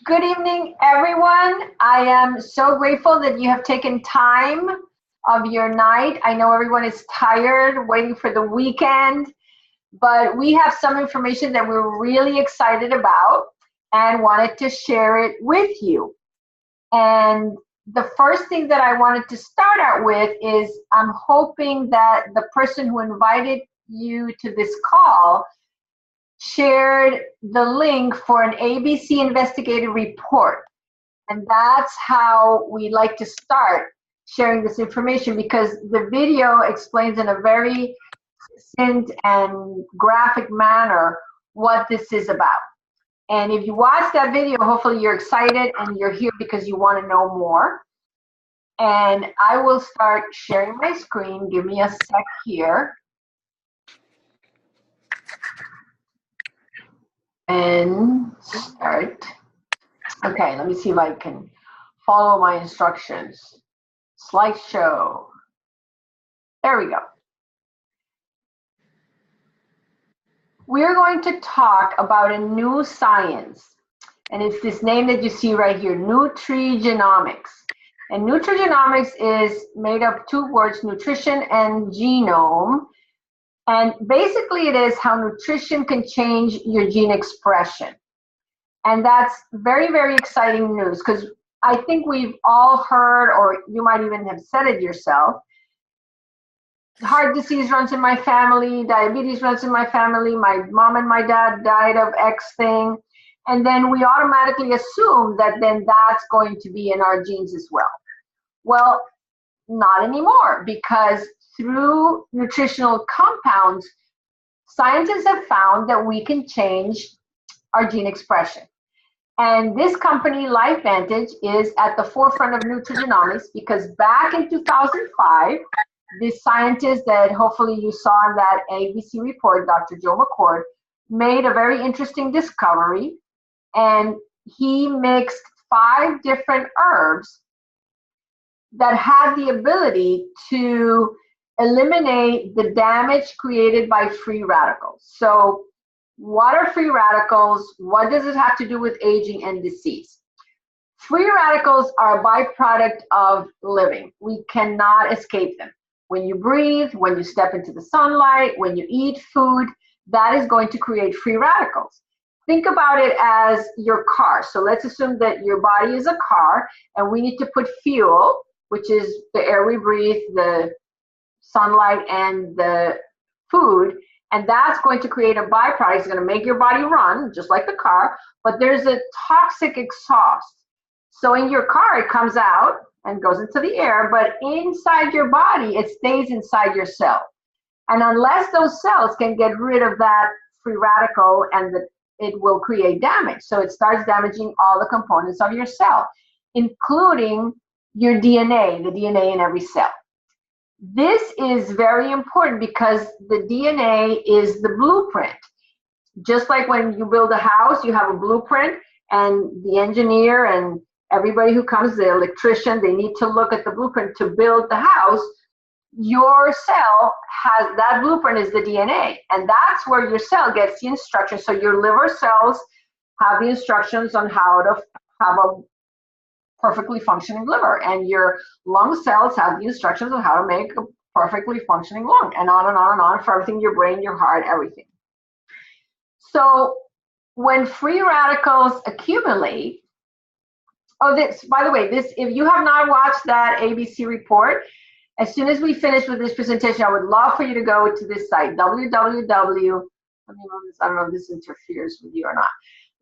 Good evening, everyone. I am so grateful that you have taken time of your night. I know everyone is tired, waiting for the weekend, but we have some information that we're really excited about and wanted to share it with you. And the first thing that I wanted to start out with is I'm hoping that the person who invited you to this call shared the link for an ABC investigative report. And that's how we like to start sharing this information, because the video explains in a very succinct and graphic manner what this is about. And if you watch that video, hopefully you're excited and you're here because you want to know more. And I will start sharing my screen. Give me a sec here. And start. Okay, let me see if I can follow my instructions. Slideshow. There we go. We're going to talk about a new science, and it's this name that you see right here, Nutrigenomics. And Nutrigenomics is made of two words, nutrition and genome. And basically it is how nutrition can change your gene expression. And that's very, very exciting news, because I think we've all heard, or you might even have said it yourself, heart disease runs in my family, diabetes runs in my family, my mom and my dad died of X thing. And then we automatically assume that then that's going to be in our genes as well. Well, not anymore, because through nutritional compounds, scientists have found that we can change our gene expression. And this company, LifeVantage, is at the forefront of nutrigenomics, because back in 2005, this scientist that hopefully you saw in that ABC report, Dr. Joe McCord, made a very interesting discovery. And he mixed 5 different herbs that had the ability to eliminate the damage created by free radicals. So what are free radicals? What does it have to do with aging and disease? Free radicals are a byproduct of living. We cannot escape them. When you breathe, when you step into the sunlight, when you eat food, that is going to create free radicals. Think about it as your car. So let's assume that your body is a car, and we need to put fuel, which is the air we breathe, the sunlight, and the food, and that's going to create a byproduct. It's going to make your body run, just like the car, but there's a toxic exhaust. So in your car, it comes out and goes into the air, but inside your body, it stays inside your cell. And unless those cells can get rid of that free radical, and it will create damage. So it starts damaging all the components of your cell, including your DNA, the DNA in every cell. This is very important because the DNA is the blueprint. Just like when you build a house, you have a blueprint, and the engineer and everybody who comes, the electrician, they need to look at the blueprint to build the house. Your cell has that blueprint, is the DNA, and that's where your cell gets the instructions. So your liver cells have the instructions on how to have a perfectly functioning liver, and your lung cells have the instructions on how to make a perfectly functioning lung, and on and on and on for everything, your brain, your heart, everything. So when free radicals accumulate, by the way, if you have not watched that ABC report, as soon as we finish with this presentation, I would love for you to go to this site, www, I don't know if this interferes with you or not,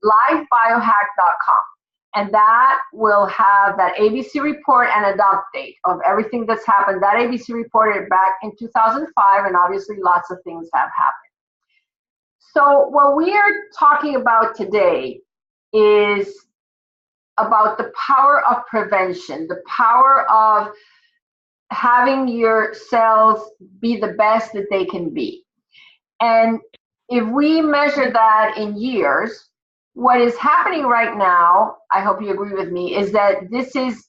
livebiohack.com. And that will have that ABC report and an update of everything that's happened. That ABC reported back in 2005, and obviously lots of things have happened. So what we are talking about today is about the power of prevention, the power of having your cells be the best that they can be. And if we measure that in years, what is happening right now, I hope you agree with me, is that this is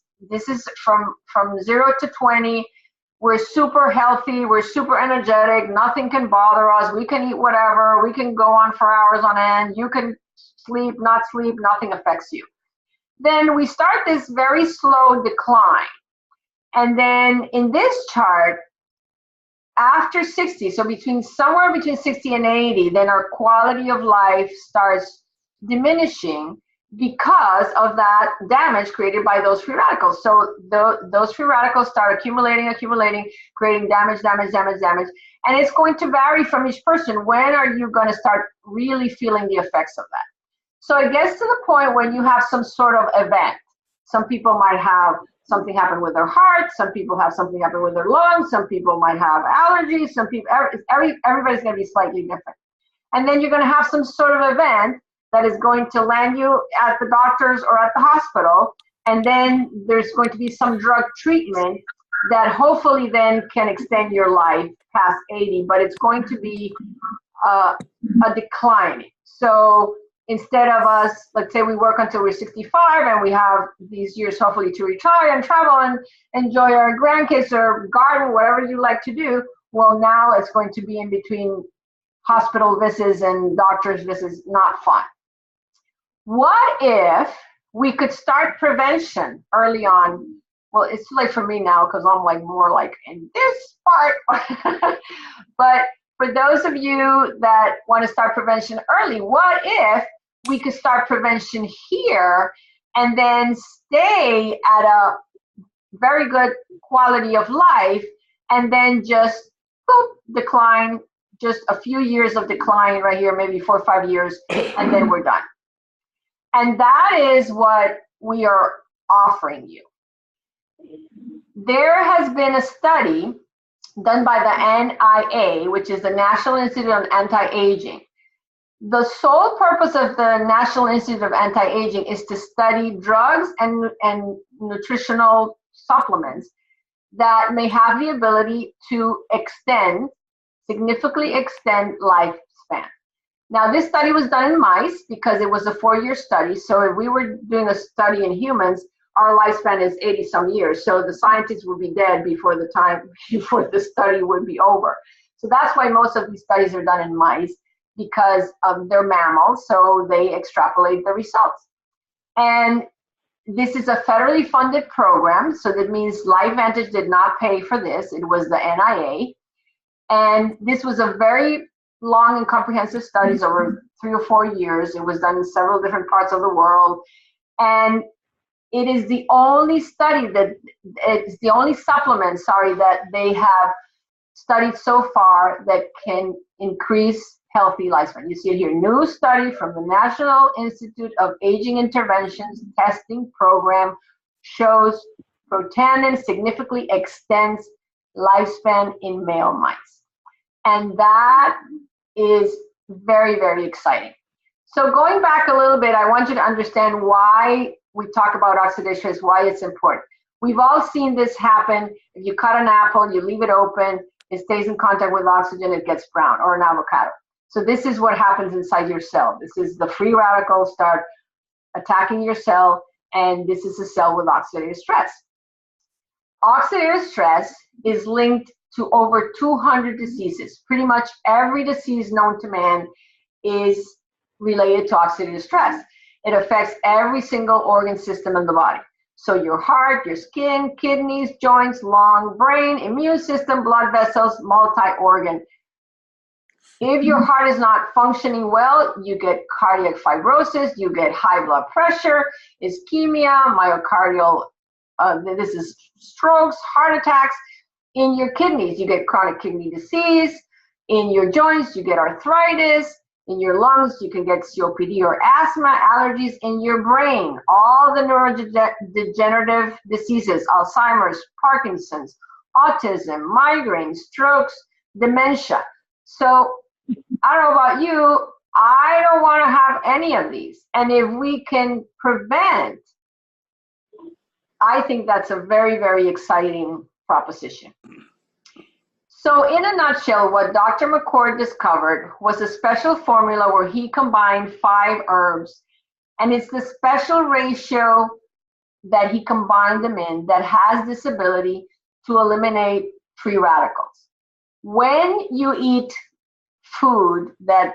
from 0 to 20. We're super healthy, we're super energetic, nothing can bother us, we can eat whatever, we can go on for hours on end, you can sleep, not sleep, nothing affects you. then we start this very slow decline. And then in this chart, after 60, so somewhere between 60 and 80, then our quality of life starts diminishing because of that damage created by those free radicals. So those free radicals start accumulating, creating damage. And it's going to vary from each person. When are you going to start really feeling the effects of that? So it gets to the point when you have some sort of event. Some people might have something happen with their heart. Some people have something happen with their lungs. Some people might have allergies. Some people, everybody's going to be slightly different. And then you're going to have some sort of event that is going to land you at the doctor's or at the hospital. And then there's going to be some drug treatment that hopefully then can extend your life past 80, but it's going to be a declining. So instead of us, let's say we work until we're 65 and we have these years hopefully to retire and travel and enjoy our grandkids or garden, whatever you like to do, well, now it's going to be in between hospital visits and doctor's visits, not fun. What if we could start prevention early on? Well, it's too late for me now because I'm like more like in this part. But for those of you that want to start prevention early, what if we could start prevention here and then stay at a very good quality of life and then just decline, just a few years of decline right here, maybe 4 or 5 years, and then we're done. And that is what we are offering you. There has been a study done by the NIA, which is the National Institute of Anti-Aging. The sole purpose of the National Institute of Anti-Aging is to study drugs and nutritional supplements that may have the ability to significantly extend lifespan. Now, this study was done in mice because it was a 4-year study. So if we were doing a study in humans, our lifespan is 80 some years. So the scientists would be dead before the study would be over. So that's why most of these studies are done in mice, because they're mammals, so they extrapolate the results. And this is a federally funded program, so that means LifeVantage did not pay for this. It was the NIA. And this was a very long and comprehensive studies over 3 or 4 years. It was done in several different parts of the world. And it is the only supplement, that they have studied so far that can increase healthy lifespan. You see it here, new study from the National Institute of Aging Interventions testing program shows Protandim significantly extends lifespan in male mice. And that is very, very exciting. So going back a little bit, I want you to understand why we talk about oxidative stress, why it's important. We've all seen this happen. If you cut an apple, you leave it open, it stays in contact with oxygen, it gets brown, or an avocado. So this is what happens inside your cell. This is the free radicals start attacking your cell, and this is a cell with oxidative stress. Oxidative stress is linked to over 200 diseases. Pretty much every disease known to man is related to oxidative stress. It affects every single organ system in the body. So your heart, your skin, kidneys, joints, lung, brain, immune system, blood vessels, multi-organ. If your heart is not functioning well, you get cardiac fibrosis, you get high blood pressure, ischemia, myocardial, this is strokes, heart attacks. In your kidneys, you get chronic kidney disease. In your joints, you get arthritis. In your lungs, you can get COPD or asthma, allergies. In your brain, all the neurodegenerative diseases, Alzheimer's, Parkinson's, autism, migraine, strokes, dementia. So I don't know about you, I don't want to have any of these. And if we can prevent, I think that's a very, very exciting proposition. So in a nutshell, what Dr. McCord discovered was a special formula where he combined 5 herbs, and it's the special ratio that he combined them in that has this ability to eliminate free radicals. When you eat food that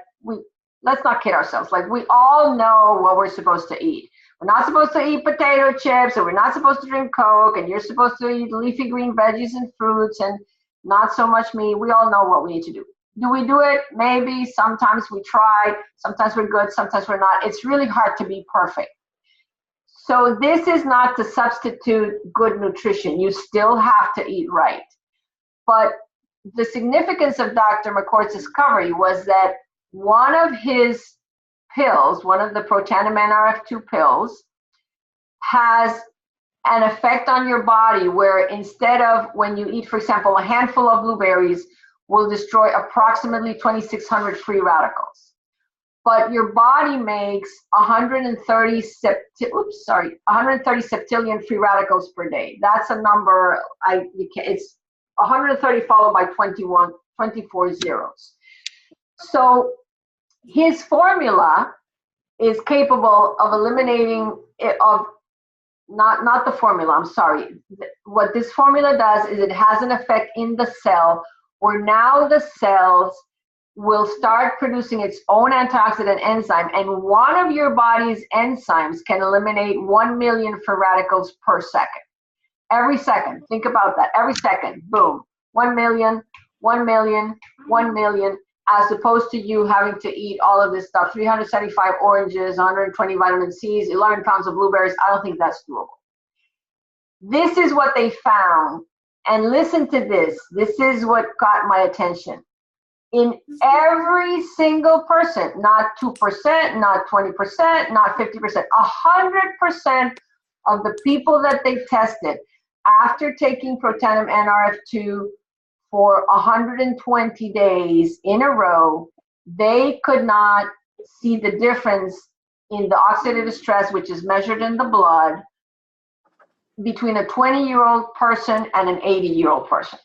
let's not kid ourselves, like we all know what we're supposed to eat. We're not supposed to eat potato chips, or we're not supposed to drink Coke, and you're supposed to eat leafy green veggies and fruits and not so much meat. We all know what we need to do. Do we do it? Maybe. Sometimes we try. Sometimes we're good. Sometimes we're not. It's really hard to be perfect. So this is not to substitute good nutrition. You still have to eat right. But the significance of Dr. McCord's discovery was that one of his pills, one of the Protandim NRF2 pills, has an effect on your body where instead of when you eat, for example, a handful of blueberries will destroy approximately 2,600 free radicals. But your body makes 130 septillion free radicals per day. That's a number, it's 130 followed by 24 zeros. So his formula is capable of eliminating it, not the formula, I'm sorry. What this formula does is it has an effect in the cell where now the cells will start producing its own antioxidant enzyme, and one of your body's enzymes can eliminate 1 million free radicals per second. Every second, think about that. Every second, boom, 1 million, 1 million, 1 million, as opposed to you having to eat all of this stuff, 375 oranges, 120 vitamin C's, 11 pounds of blueberries. I don't think that's doable. This is what they found. And listen to this. This is what got my attention. In every single person, not 2%, not 20%, not 50%, 100% of the people that they tested after taking Protandim NRF2 for 120 days in a row, they could not see the difference in the oxidative stress, which is measured in the blood, between a 20-year-old person and an 80-year-old person.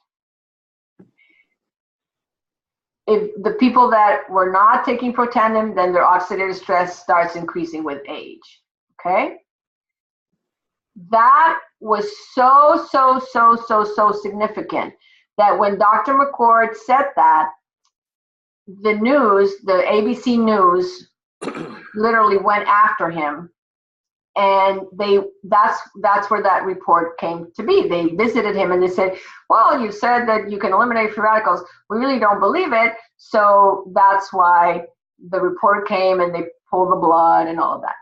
If the people that were not taking Protandim, then their oxidative stress starts increasing with age, okay? That was so significant that when Dr. McCord said that, the news, the ABC News, literally went after him, and that's where that report came to be. They visited him and they said, well, you said that you can eliminate free radicals. We really don't believe it, so that's why the report came and they pulled the blood and all of that.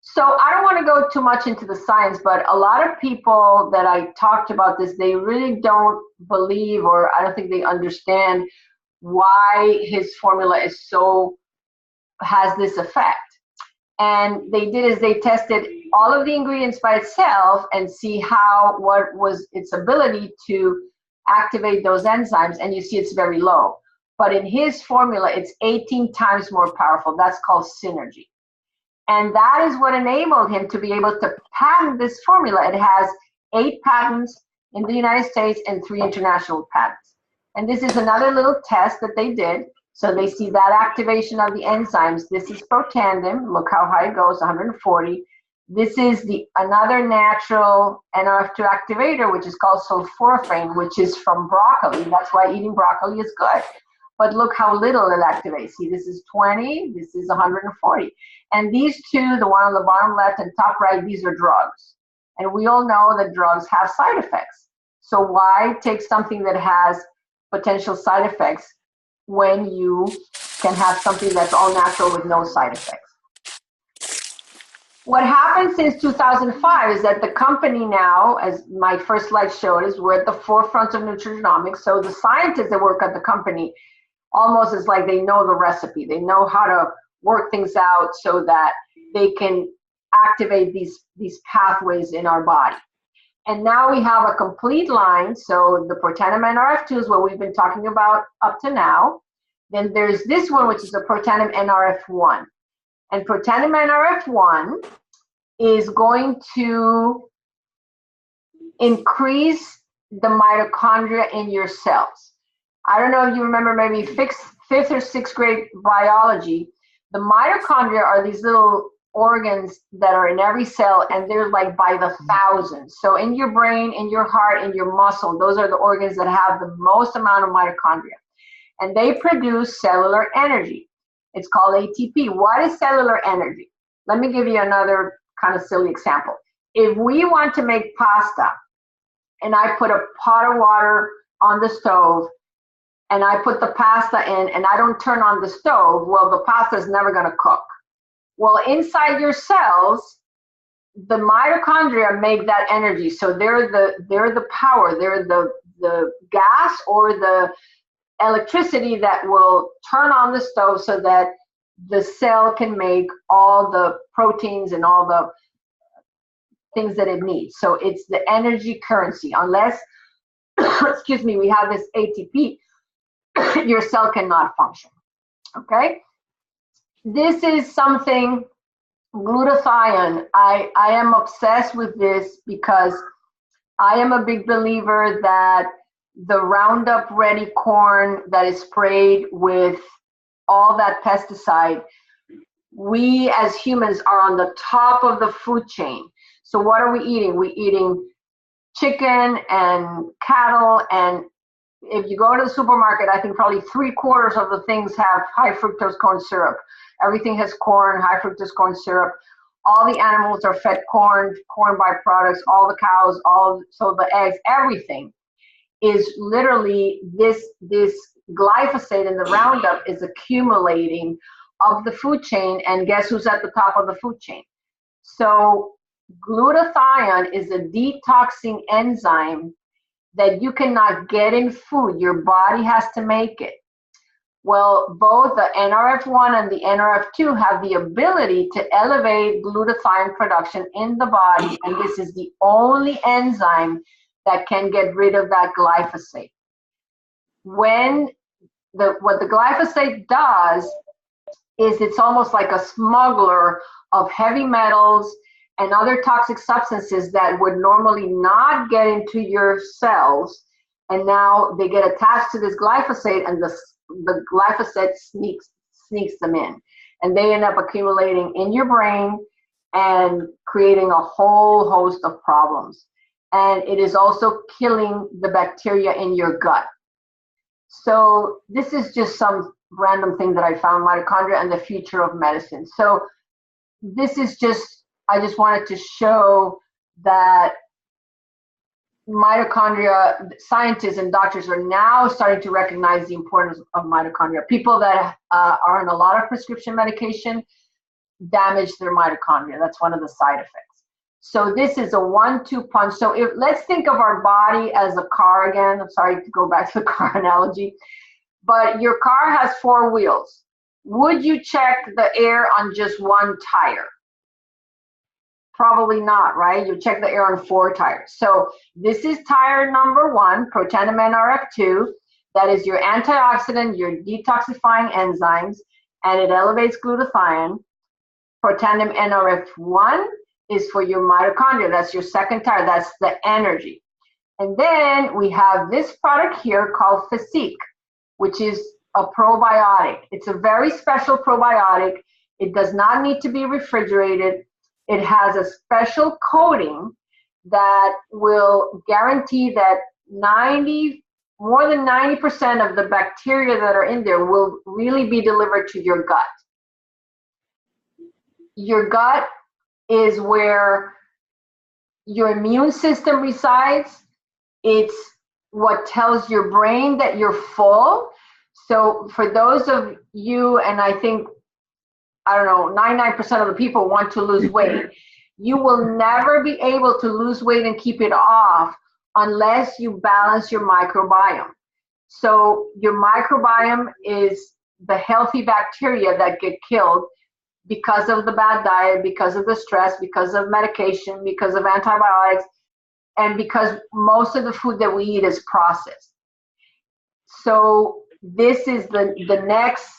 So I don't want to go too much into the science, but a lot of people that I talked about this, they really don't believe, or I don't think they understand why his formula has this effect. And they did is they tested all of the ingredients by itself and see what was its ability to activate those enzymes, and you see it's very low. But in his formula, it's 18 times more powerful. That's called synergy. And that is what enabled him to be able to patent this formula. It has 8 patents in the United States and 3 international patents. And this is another little test that they did. So they see that activation of the enzymes. This is Protandim. Look how high it goes, 140. This is another natural NRF2 activator, which is called sulforaphane, which is from broccoli. That's why eating broccoli is good. But look how little it activates. See, this is 20, this is 140. And these two, the one on the bottom left and top right, these are drugs. And we all know that drugs have side effects. So why take something that has potential side effects when you can have something that's all natural with no side effects? What happened since 2005 is that the company now, as my first slide showed, is we're at the forefront of nutrigenomics. So the scientists that work at the company almost is like they know the recipe. They know how to work things out so that they can activate these pathways in our body. And now we have a complete line. So the Protandim NRF2 is what we've been talking about up to now. Then there's this one, which is the Protandim NRF1. And Protandim NRF1 is going to increase the mitochondria in your cells. I don't know if you remember maybe fifth or sixth grade biology. The mitochondria are these little organs that are in every cell, and they're like by the thousands. So in your brain, in your heart, in your muscle, those are the organs that have the most amount of mitochondria. And they produce cellular energy. It's called ATP. What is cellular energy? Let me give you another kind of silly example. If we want to make pasta and I put a pot of water on the stove and I put the pasta in and I don't turn on the stove, well, the pasta is never going to cook. Well, inside your cells, the mitochondria make that energy. So they're the power, they're the gas or the electricity that will turn on the stove so that the cell can make all the proteins and all the things that it needs. So it's the energy currency. Unless, excuse me, we have this ATP, your cell cannot function. Okay? This is something, glutathione. I am obsessed with this because I am a big believer that the Roundup Ready corn that is sprayed with all that pesticide, we as humans are on the top of the food chain. So what are we eating? We're eating chicken and cattle, and if you go to the supermarket, I think probably 3/4 of the things have high fructose corn syrup. Everything has corn, high fructose corn syrup. All the animals are fed corn byproducts, all the cows, so the eggs, everything is literally this glyphosate in the Roundup is accumulating up the food chain, and guess who's at the top of the food chain? So glutathione is a detoxing enzyme that you cannot get in food. Your body has to make it. Well, both the NRF1 and the NRF2 have the ability to elevate glutathione production in the body, and this is the only enzyme that can get rid of that glyphosate. What the glyphosate does is it's almost like a smuggler of heavy metals and other toxic substances that would normally not get into your cells, and now they get attached to this glyphosate, and the glyphosate sneaks them in, and they end up accumulating in your brain and creating a whole host of problems. And it is also killing the bacteria in your gut. So this is just some random thing that I found, mitochondria and the future of medicine. So this is I just wanted to show that mitochondria, scientists and doctors are now starting to recognize the importance of mitochondria. People that are on a lot of prescription medication damage their mitochondria. That's one of the side effects. So this is a 1-2 punch. So let's think of our body as a car again. I'm sorry to go back to the car analogy, but your car has 4 wheels. Would you check the air on just one tire? Probably not, right? You check the air on 4 tires. So this is tire number 1, Protandim NRF2. That is your antioxidant, your detoxifying enzymes, and it elevates glutathione. Protandim NRF1 is for your mitochondria. That's your second tire. That's the energy. And then we have this product here called Physique, which is a probiotic. It's a very special probiotic. It does not need to be refrigerated. It has a special coating that will guarantee that more than 90% of the bacteria that are in there will really be delivered to your gut. Your gut is where your immune system resides. It's what tells your brain that you're full. So for those of you, and I think, I don't know, 99% of the people want to lose weight, you will never be able to lose weight and keep it off unless you balance your microbiome. So your microbiome is the healthy bacteria that get killed because of the bad diet, because of the stress, because of medication, because of antibiotics, and because most of the food that we eat is processed. So this is the next,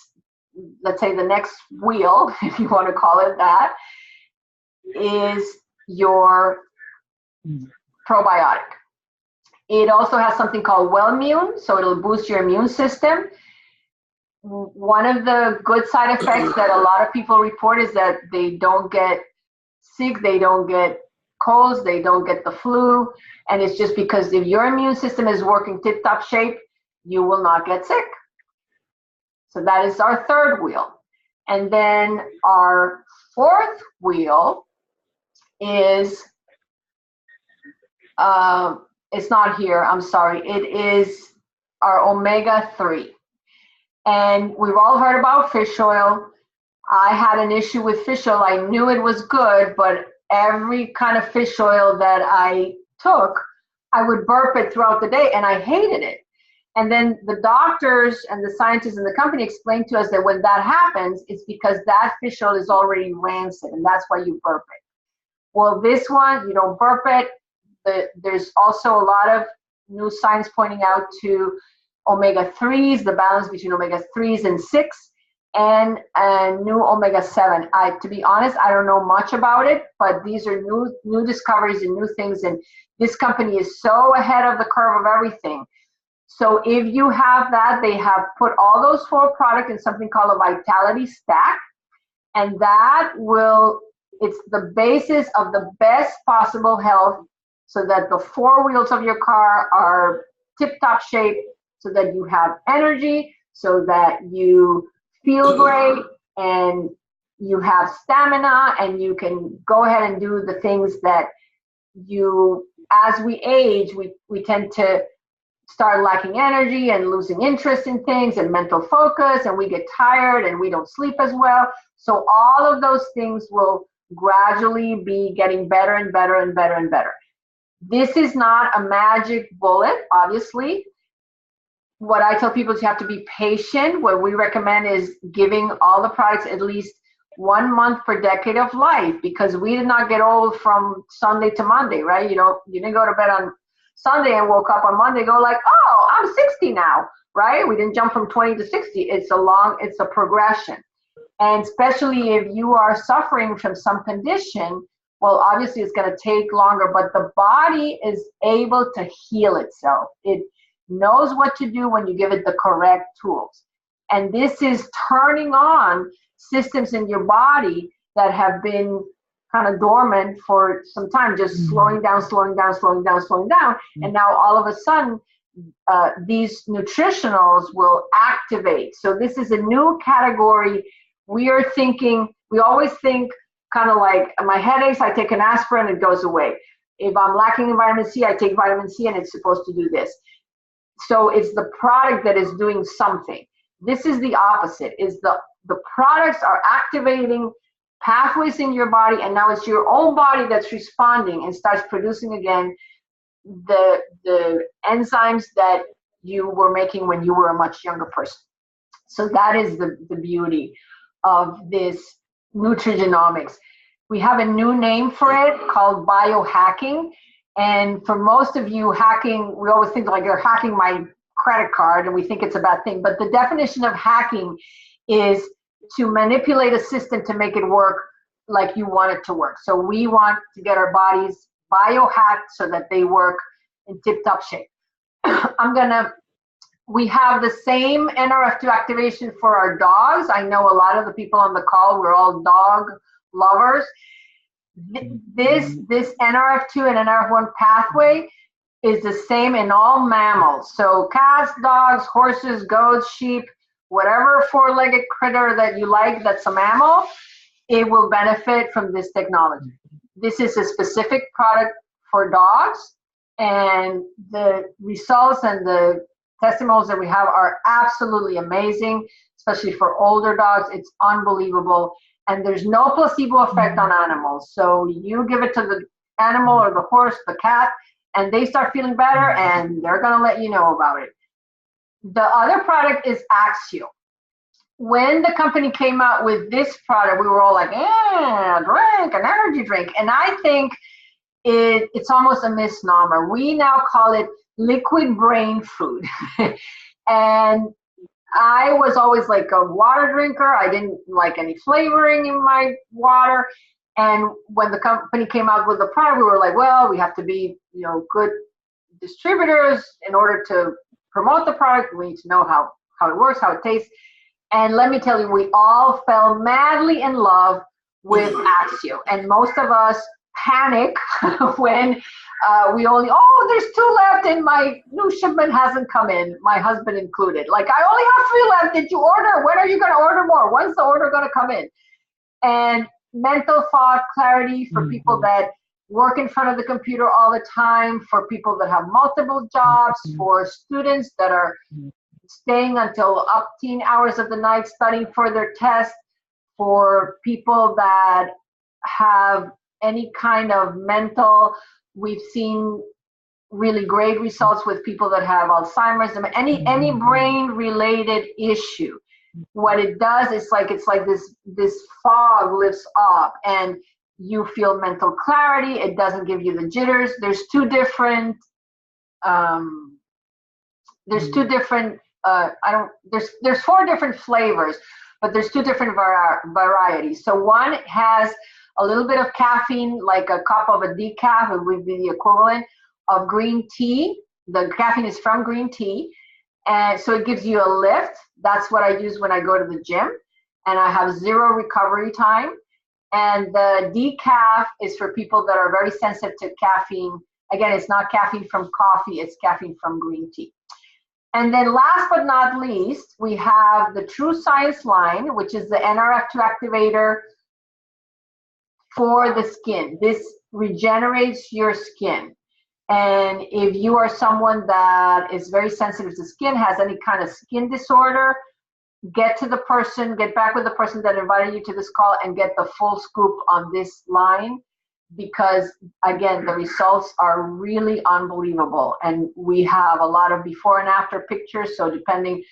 let's say the next wheel, if you want to call it that, is your probiotic. It also has something called Wellmune, so it'll boost your immune system. One of the good side effects that a lot of people report is that they don't get sick, they don't get colds, they don't get the flu, and it's just because if your immune system is working tip-top shape, you will not get sick. So that is our third wheel. And then our fourth wheel is, it's not here, I'm sorry. It is our omega-3. And we've all heard about fish oil. I had an issue with fish oil. I knew it was good, but every kind of fish oil that I took, I would burp it throughout the day, and I hated it. And then the doctors and the scientists in the company explained to us that when that happens, it's because that fish oil is already rancid, and that's why you burp it. Well, this one, you don't burp it. There's also a lot of new science pointing out to omega-3s, the balance between omega-3s and 6, and new omega-7. To be honest, I don't know much about it, but these are new discoveries and new things, and this company is so ahead of the curve of everything. So if you have that, they have put all those 4 products in something called a vitality stack, and that it's the basis of the best possible health, so that the 4 wheels of your car are tip-top shape, so that you have energy, so that you feel great, and you have stamina, and you can go ahead and do the things that as we age, we tend to start lacking energy and losing interest in things and mental focus, and we get tired and we don't sleep as well. So all of those things will gradually be getting better and better and better and better. This is not a magic bullet, obviously. What I tell people is you have to be patient. What we recommend is giving all the products at least 1 month per decade of life, because we did not get old from Sunday to Monday, right? You didn't go to bed on Sunday and woke up on Monday, go like, oh, I'm 60 now, right? We didn't jump from 20 to 60. It's a progression. And especially if you are suffering from some condition, well, obviously it's going to take longer, but the body is able to heal itself. It knows what to do when you give it the correct tools. And this is turning on systems in your body that have been kind of dormant for some time, just slowing down. And now all of a sudden, these nutritionals will activate. So this is a new category. We always think kind of like, my headaches, I take an aspirin, it goes away. If I'm lacking in vitamin C, I take vitamin C and it's supposed to do this. So it's the product that is doing something. This is the opposite, is the products are activating pathways in your body, and now it's your own body that's responding and starts producing again the enzymes that you were making when you were a much younger person. So that is the beauty of this Nutrigenomics. We have a new name for it called BioHacking. And for most of you, hacking, we always think like you're hacking my credit card and we think it's a bad thing. But the definition of hacking is to manipulate a system to make it work like you want it to work. So we want to get our bodies biohacked so that they work in tip-top shape. We have the same NRF2 activation for our dogs. I know a lot of the people on the call, we're all dog lovers. This NRF2 and NRF1 pathway is the same in all mammals. So cats, dogs, horses, goats, sheep, whatever 4-legged critter that you like that's a mammal, it will benefit from this technology. This is a specific product for dogs, and the results and the testimonials that we have are absolutely amazing, especially for older dogs. It's unbelievable. And there's no placebo effect on animals. So you give it to the animal or the horse, the cat, and they start feeling better, and they're going to let you know about it. The other product is Axio. When the company came out with this product, we were all like, drink, an energy drink. And I think it's almost a misnomer. We now call it liquid brain food. And I was always like a water drinker. I didn't like any flavoring in my water. And when the company came out with the product, we were like, well, we have to be, good distributors in order to promote the product. We need to know how it works, how it tastes. And let me tell you, we all fell madly in love with Axio. And most of us panic when there's 2 left and my new shipment hasn't come in, my husband included. Like, I only have 3 left. Did you order? When are you going to order more? When's the order going to come in? And mental thought clarity for people that work in front of the computer all the time, for people that have multiple jobs, for students that are staying until up teen hours of the night studying for their test, for people that have any kind of mental. We've seen really great results with people that have Alzheimer's, any brain related issue. What it does is it's like this fog lifts up and you feel mental clarity. It doesn't give you the jitters. There's two different there's 4 different flavors, but there's 2 different varieties. So one has a little bit of caffeine, like a cup of a decaf, it would be the equivalent of green tea. The caffeine is from green tea, and so it gives you a lift. That's what I use when I go to the gym, and I have 0 recovery time. And the decaf is for people that are very sensitive to caffeine. Again, it's not caffeine from coffee, it's caffeine from green tea. And then last but not least, we have the True Science line, which is the NRF2 activator for the skin. This regenerates your skin. And if you are someone that is very sensitive to skin, has any kind of skin disorder, get back with the person that invited you to this call and get the full scoop on this line, because again, the results are really unbelievable. And we have a lot of before and after pictures. So depending,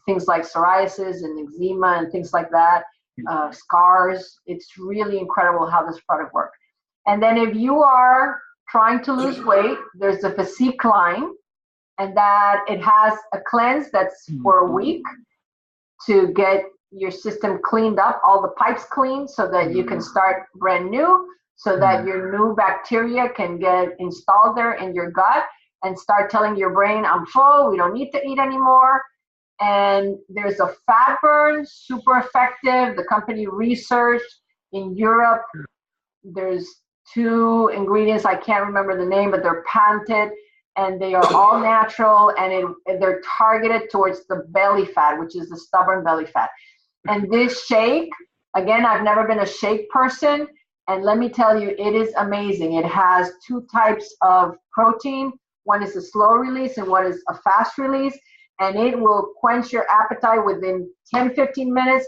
things like psoriasis and eczema and things like that, scars, it's really incredible how this product works. And then if you are trying to lose weight, there's the Physique line, and that it has a cleanse that's for a week to get your system cleaned up, all the pipes clean, so that you can start brand new, so that your new bacteria can get installed there in your gut and start telling your brain, I'm full, we don't need to eat anymore. And there's a fat burn, super effective. The company researched in Europe. There's 2 ingredients, I can't remember the name, but they're patented, and they are all natural, and they're targeted towards the belly fat, which is the stubborn belly fat. And this shake, again, I've never been a shake person, and let me tell you, it is amazing. It has 2 types of protein. One is a slow release and one is a fast release, and it will quench your appetite within 10-15 minutes.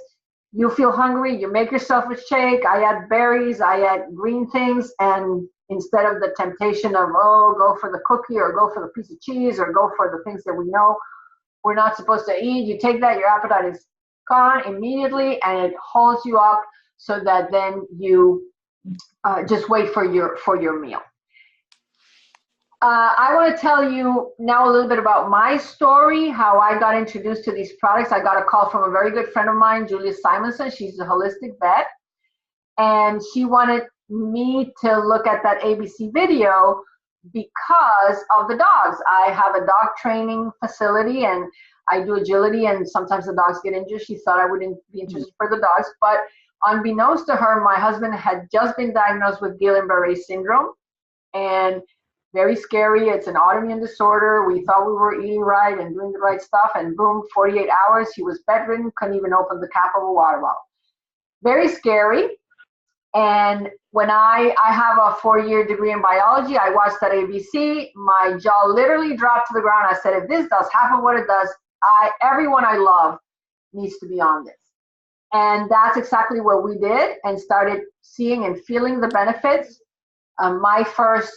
You feel hungry, you make yourself a shake. I add berries, I add green things, and instead of the temptation of, go for the cookie or go for the piece of cheese or go for the things that we know we're not supposed to eat, you take that, your appetite is gone immediately, and it holds you up so that then you just wait for your meal. I want to tell you now a little bit about my story, how I got introduced to these products. I got a call from a very good friend of mine, Julia Simonson. She's a holistic vet, and she wanted me to look at that ABC video because of the dogs. I have a dog training facility, and I do agility, and sometimes the dogs get injured. She thought I wouldn't be interested for the dogs, but unbeknownst to her, my husband had just been diagnosed with Guillain-Barré syndrome, and very scary. It's an autoimmune disorder. We thought we were eating right and doing the right stuff, and boom, 48 hours, he was bedridden, couldn't even open the cap of a water bottle. Very scary. And when I have a 4-year degree in biology, I watched that ABC, my jaw literally dropped to the ground. I said, if this does half of what it does, everyone I love needs to be on this. And that's exactly what we did, and started seeing and feeling the benefits. My first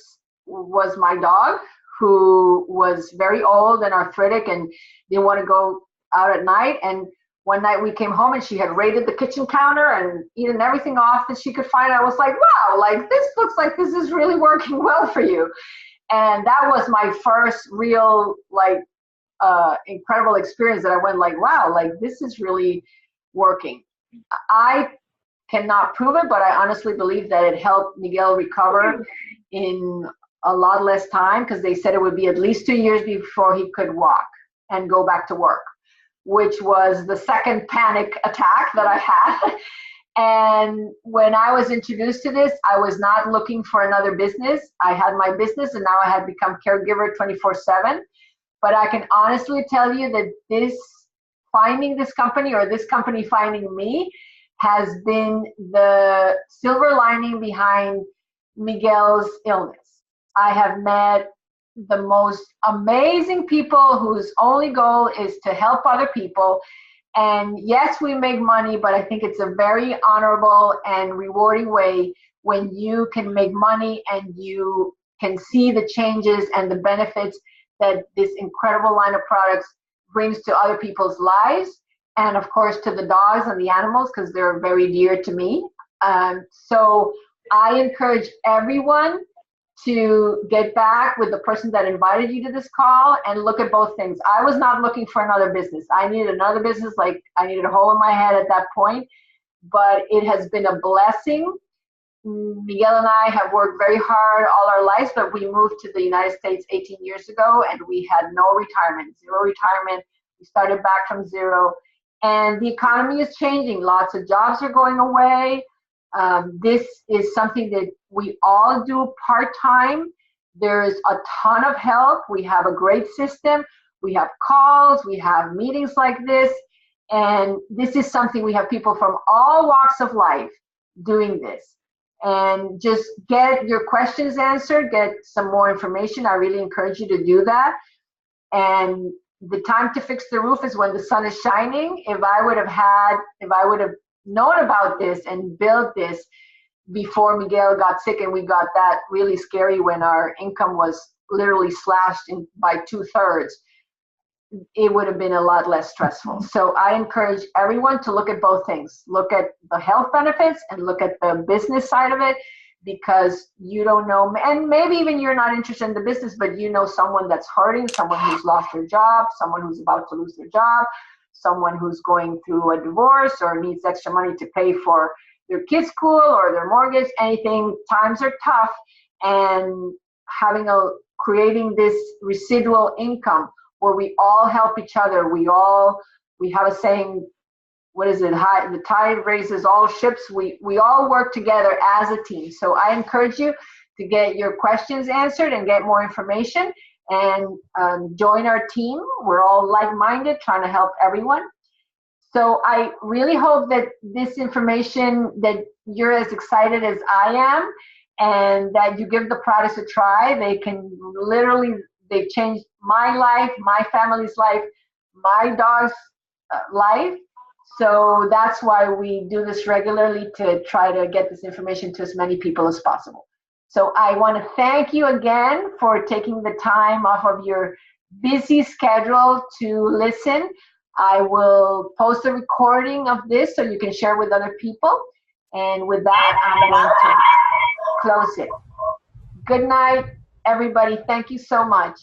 was my dog, who was very old and arthritic and didn't want to go out at night. And one night we came home and she had raided the kitchen counter and eaten everything off that she could find. I was like, wow, like this looks like this is really working well for you. And that was my first real incredible experience, that I went like, wow, like this is really working. I cannot prove it, but I honestly believe that it helped Miguel recover in a lot less time, because they said it would be at least 2 years before he could walk and go back to work, which was the second panic attack that I had. And when I was introduced to this, I was not looking for another business. I had my business, and now I had become caregiver 24/7. But I can honestly tell you that finding this company, or this company finding me, has been the silver lining behind Miguel's illness. I have met the most amazing people whose only goal is to help other people. And yes, we make money, but I think it's a very honorable and rewarding way when you can make money and you can see the changes and the benefits that this incredible line of products brings to other people's lives, and of course to the dogs and the animals, because they're very dear to me. So I encourage everyone to get back with the person that invited you to this call and look at both things. I was not looking for another business. I needed another business, like I needed a hole in my head at that point, but it has been a blessing. Miguel and I have worked very hard all our lives, but we moved to the United States 18 years ago and we had no retirement, zero retirement. We started back from zero, and the economy is changing. Lots of jobs are going away. This is something that we all do part-time. There's a ton of help. We have a great system. We have calls, we have meetings like this, and this is something we have people from all walks of life doing this. And just get your questions answered, get some more information. I really encourage you to do that. And the time to fix the roof is when the sun is shining. If I would have known about this and built this before Miguel got sick, and we got that really scary when our income was literally slashed by 2/3, it would have been a lot less stressful. So I encourage everyone to look at both things. Look at the health benefits and look at the business side of it, because you don't know, and maybe even you're not interested in the business, but you know someone that's hurting, someone who's lost their job, someone who's about to lose their job, someone who's going through a divorce or needs extra money to pay for their kids' school or their mortgage, anything. Times are tough, and creating this residual income where we all help each other. We have a saying, what is it? The tide raises all ships. We all work together as a team. So I encourage you to get your questions answered and get more information, and join our team. We're all like-minded, trying to help everyone. So I really hope that this information, that you're as excited as I am, and that you give the products a try. They've changed my life, my family's life, my dog's life. So that's why we do this regularly, to try to get this information to as many people as possible. So I want to thank you again for taking the time off of your busy schedule to listen. I will post a recording of this so you can share with other people. And with that, I'm going to close it. Good night, everybody. Thank you so much.